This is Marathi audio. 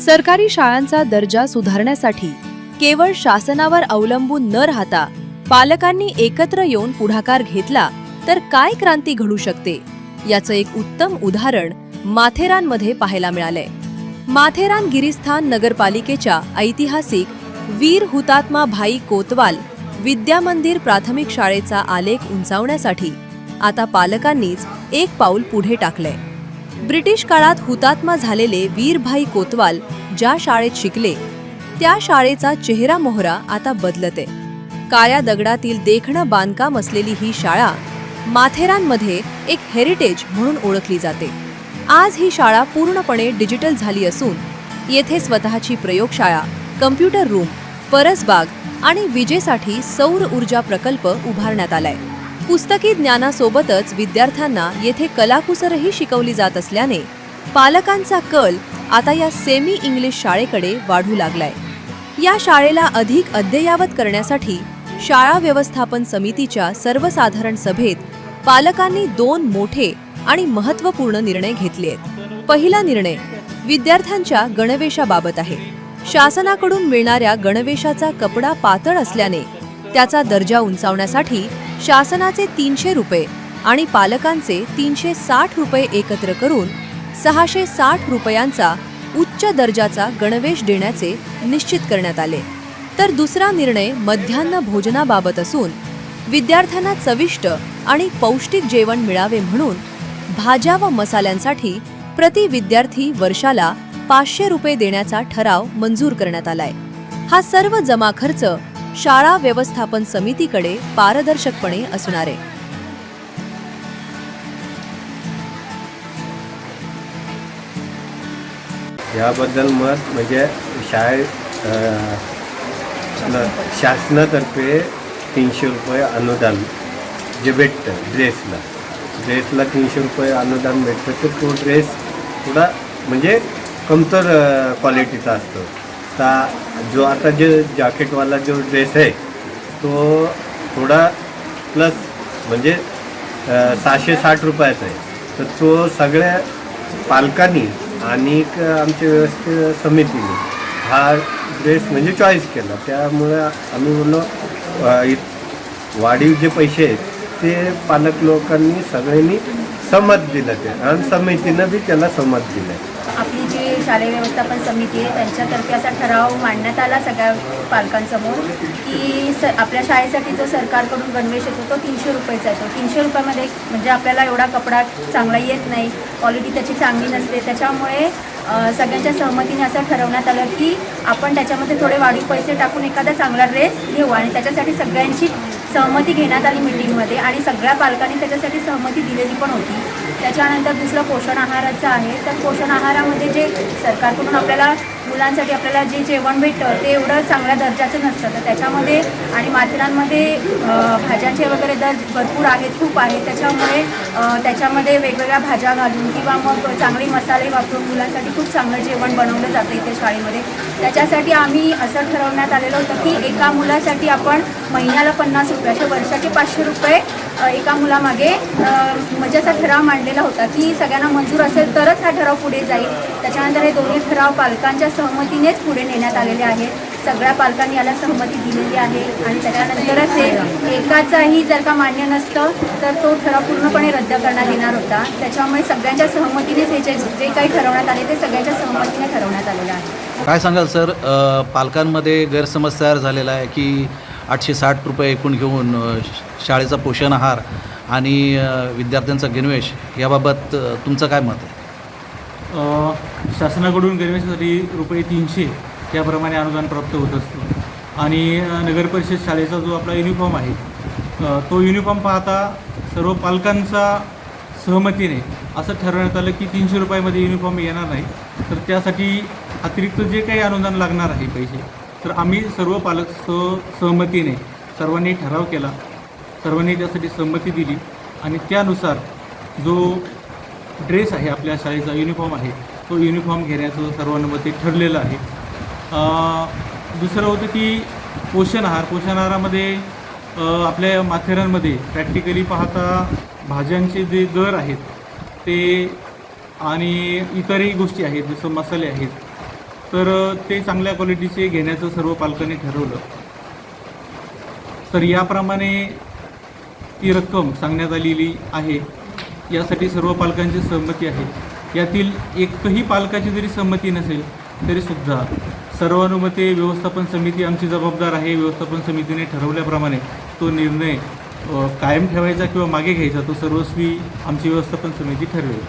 सरकारी शाळांचा दर्जा सुधारण्यासाठी केवळ शासनावर अवलंबून न राहता पालकांनी एकत्र येऊन पुढाकार घेतला तर काय क्रांती घडू शकते याचं एक उत्तम उदाहरण माथेरानमध्ये पाहायला मिळालंय। माथेरान गिरीस्थान नगरपालिकेच्या ऐतिहासिक वीर हुतात्मा भाई कोतवाल विद्या मंदिर प्राथमिक शाळेचा आलेख उंचावण्यासाठी आता पालकांनीच एक पाऊल पुढे टाकलंय। ब्रिटिश काळात हुतात्मा झालेले वीरभाई कोतवाल ज्या शाळेत शिकले त्या शाळेचा चेहरा मोहरा आता बदलते। काळ्या दगडातील देखणं बांधकाम असलेली ही शाळा माथेरानमध्ये एक हेरिटेज म्हणून ओळखली जाते। आज ही शाळा पूर्णपणे डिजिटल झाली असून येथे स्वतःची प्रयोगशाळा, कम्प्युटर रूम, परसबाग आणि विजेसाठी सौर ऊर्जा प्रकल्प उभारण्यात आलाय। पुस्तकी ज्ञानासोबतच विद्यार्थ्यांना येथे कलाकुसरही शिकवली जात असल्याने पालकांचा कल आता या सेमी इंग्लिश शाळेकडे वाढू लागलाय। या शाळेला अधिक अद्ययावत करण्यासाठी शाळा व्यवस्थापन समितीच्या सर्वसाधारण सभेत पालकांनी 2 मोठे आणि महत्त्वपूर्ण निर्णय घेतले आहेत। पहिला निर्णय विद्यार्थ्यांच्या गणवेशाबाबत आहे। शासनाकडून मिळणाऱ्या गणवेशाचा कपडा पातळ असल्याने त्याचा दर्जा उंचावण्यासाठी शासनाचे 300 रुपये आणि पालकांचे 360 रुपये एकत्र करून 660 रुपयांचा उच्च दर्जाचा गणवेश देण्याचे निश्चित करण्यात आले। तर दुसरा निर्णय मध्यान्ह भोजनाबाबत असून विद्यार्थ्यांना चविष्ट आणि पौष्टिक जेवण मिळावे म्हणून भाज्या व मसाल्यांसाठी प्रति विद्यार्थी वर्षाला 500 रुपये देण्याचा ठराव मंजूर करण्यात आलाय। हा सर्व जमा खर्च शाळा व्यवस्थापन समितीकडे पारदर्शकपणे असणार आहे। याबद्दल मत म्हणजे शासनातर्फे 300 रुपये अनुदान जे भेटतं ड्रेसला 300 रुपये अनुदान भेटतं। तर तो ड्रेस थोडा म्हणजे कमतर क्वालिटीचा असतो। जो आता जो जॅकेटवाला जो ड्रेस आहे तो थोडा प्लस म्हणजे 660 रुपयाचा आहे। तर तो सगळ्या पालकांनी आणि आमच्या व्यवस्थित समितीने हा ड्रेस म्हणजे चॉईस केला। त्यामुळे आम्ही बोललो वाढीव जे पैसे आहेत ते पालक लोकांनी सगळ्यांनी सहमत दिलं ते आणि समितीनं बी त्याला सहमत दिलं। आपली जी शालेय व्यवस्थापन समिती आहे त्यांच्यातर्फे असा ठराव मांडण्यात आला सगळ्या पालकांसमोर की आपल्या शाळेसाठी जो सरकारकडून गणवेश येतो तो 300 रुपयाचा येतो। 300 रुपयामध्ये म्हणजे आपल्याला एवढा कपडा चांगला येत नाही, क्वालिटी त्याची चांगली नसते। त्याच्यामुळे सगळ्यांच्या सहमतीने असं ठरवण्यात आलं की आपण त्याच्यामध्ये थोडे वाढीव पैसे टाकून एखादा चांगला ड्रेस घेऊ आणि त्याच्यासाठी सगळ्यांची सहमती घेण्यात आली मीटिंगमध्ये आणि सगळ्या पालकांनी त्याच्यासाठी सहमती दिलेली पण होती। त्याच्यानंतर दुसरं पोषण आहाराचं आहे। तर पोषण आहारामध्ये जे सरकारकडून आपल्याला मुलांसाठी आपल्याला जे जेवण भेटतं ते एवढं चांगल्या दर्जाचं नसतं। तर त्याच्यामध्ये आणि माथेरानमध्ये भाज्यांचे वगैरे दर भरपूर आहेत, खूप आहेत। त्याच्यामध्ये वेगवेगळ्या भाज्या घालून किंवा मग चांगले मसाले वापरून मुलांसाठी खूप चांगलं जेवण बनवलं जातं इथे शाळेमध्ये। त्याच्यासाठी आम्ही असं ठरवण्यात आलेलं होतं की एका मुलासाठी आपण महिन्याला 50 रुपये असे वर्षाचे 500 रुपये एका मुलामागे म्हणजे असा ठराव मांडलेला होता की सगळ्यांना मंजूर असेल तरच हा ठराव पुढे जाईल। त्याच्यानंतर हे दोन्ही ठराव पालकांच्या सहमतीनेच पुढे नेण्यात आलेले आहेत। सगळ्या पालकांनी याला सहमती दिलेली आहे आणि त्याच्यानंतरच हे एकाचाही जर का मान्य नसतं तर तो ठराव पूर्णपणे रद्द करण्यात येणार होता। त्याच्यामुळे सगळ्यांच्या सहमतीनेच हे जे काही ठरवण्यात आले ते सगळ्यांच्या सहमतीने ठरवण्यात आलेलं आहे। काय सांगाल सर, पालकांमध्ये गैरसमज तयार झालेला आहे की 860 रुपये एकूण घेऊन शाळेचा पोषण आहार आणि विद्यार्थ्यांचा गणवेश याबाबत तुमचं काय मत आहे? शासनाकडून गणवेशासाठी रुपये 300 त्याप्रमाणे अनुदान प्राप्त होत असतं आणि नगरपरिषद शाळेचा जो आपला युनिफॉर्म आहे तो युनिफॉर्म पाहता सर्व पालकांचा सहमतीने असं ठरवण्यात आलं की 300 रुपयामध्ये युनिफॉर्म येणार नाही। तर त्यासाठी अतिरिक्त जे काही अनुदान लागणार आहे पैसे तर आम्ही सर्व पालक सहमतीने सर्वांनी ठराव केला, सर्वांनी त्यासाठी सहमती दिली आणि त्यानुसार जो ड्रेस आहे आपल्या शाळेचा युनिफॉर्म आहे तो युनिफॉर्म घेण्याचं सर्वांमध्ये ठरलेलं आहे। दुसरं होतं की पोषण आहारामध्ये आपल्या माथेरानमध्ये प्रॅक्टिकली पाहता भाज्यांचे जे दर आहेत ते आणि इतरही गोष्टी आहेत जसं मसाले आहेत तर ते चांगल्या क्वालिटीचे घेण्याचं सर्व पालकांनी ठरवलं. तर याप्रमाणे ती रक्कम सांगण्यात आलेली आहे. यासाठी सर्व पालकांची सहमती आहे. यातील एकही पालकाची जरी सहमती नसेल तरीसुद्धा सर्वानुमते व्यवस्थापन समिती आमची जबाबदार आहे. व्यवस्थापन समितीने ठरवल्याप्रमाणे तो निर्णय कायम ठेवायचा किंवा मागे घ्यायचा तो सर्वस्वी आमची व्यवस्थापन समिती ठरवेल.